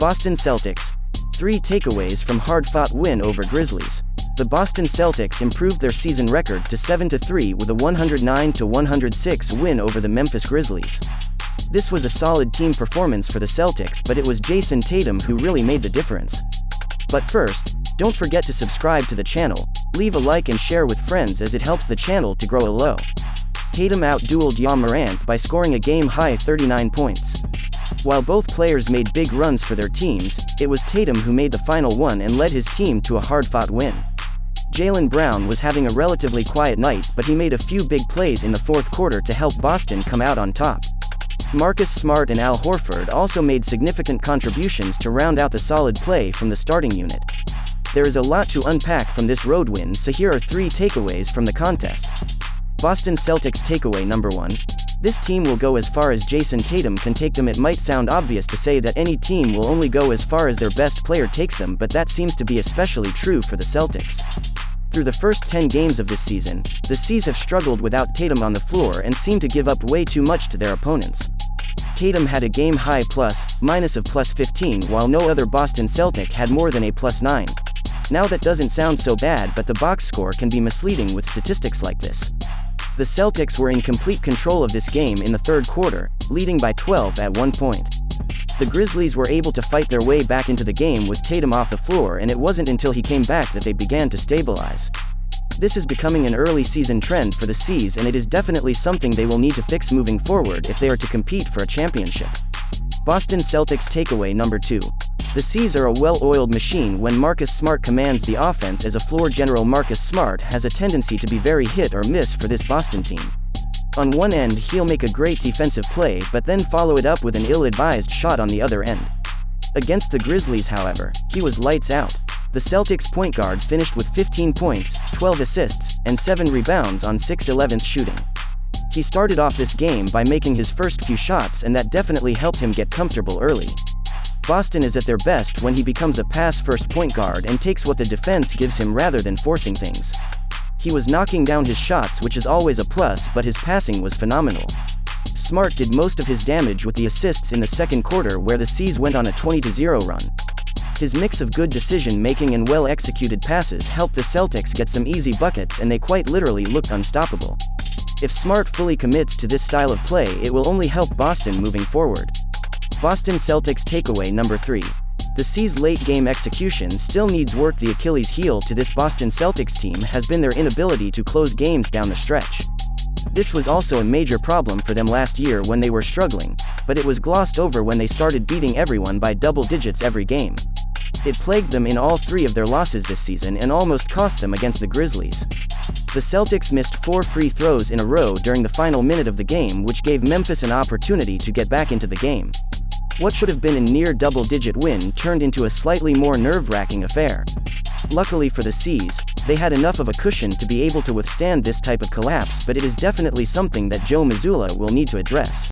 Boston Celtics. 3 takeaways from hard-fought win over Grizzlies. The Boston Celtics improved their season record to 7-3 with a 109-106 win over the Memphis Grizzlies. This was a solid team performance for the Celtics, but it was Jayson Tatum who really made the difference. But first, don't forget to subscribe to the channel, leave a like and share with friends as it helps the channel to grow a low. Tatum out-dueled Ja Morant by scoring a game-high 39 points. While both players made big runs for their teams, it was Tatum who made the final one and led his team to a hard-fought win. Jaylen Brown was having a relatively quiet night, but he made a few big plays in the fourth quarter to help Boston come out on top. Marcus Smart and Al Horford also made significant contributions to round out the solid play from the starting unit. There is a lot to unpack from this road win, so here are 3 takeaways from the contest. Boston Celtics takeaway number 1. This team will go as far as Jayson Tatum can take them. It might sound obvious to say that any team will only go as far as their best player takes them, but that seems to be especially true for the Celtics. Through the first 10 games of this season, the C's have struggled without Tatum on the floor and seem to give up way too much to their opponents. Tatum had a game-high plus-minus of +15, while no other Boston Celtic had more than a +9. Now that doesn't sound so bad, but the box score can be misleading with statistics like this. The Celtics were in complete control of this game in the third quarter, leading by 12 at one point. The Grizzlies were able to fight their way back into the game with Tatum off the floor, and it wasn't until he came back that they began to stabilize. This is becoming an early season trend for the C's, and it is definitely something they will need to fix moving forward if they are to compete for a championship. Boston Celtics takeaway number 2. The C's are a well-oiled machine when Marcus Smart commands the offense. As a floor general, Marcus Smart has a tendency to be very hit or miss for this Boston team. On one end, he'll make a great defensive play, but then follow it up with an ill-advised shot on the other end. Against the Grizzlies, however, he was lights out. The Celtics point guard finished with 15 points, 12 assists, and 7 rebounds on 6/11 shooting. He started off this game by making his first few shots, and that definitely helped him get comfortable early. Boston is at their best when he becomes a pass-first point guard and takes what the defense gives him rather than forcing things. He was knocking down his shots, which is always a plus, but his passing was phenomenal. Smart did most of his damage with the assists in the second quarter, where the C's went on a 20-0 run. His mix of good decision-making and well-executed passes helped the Celtics get some easy buckets, and they quite literally looked unstoppable. If Smart fully commits to this style of play, it will only help Boston moving forward. Boston Celtics takeaway number 3. The C's late-game execution still needs work. The Achilles heel to this Boston Celtics team has been their inability to close games down the stretch. This was also a major problem for them last year when they were struggling, but it was glossed over when they started beating everyone by double digits every game. It plagued them in all 3 of their losses this season and almost cost them against the Grizzlies. The Celtics missed 4 free throws in a row during the final minute of the game, which gave Memphis an opportunity to get back into the game. What should have been a near double-digit win turned into a slightly more nerve-wracking affair. Luckily for the C's, they had enough of a cushion to be able to withstand this type of collapse, but it is definitely something that Joe Mazzulla will need to address.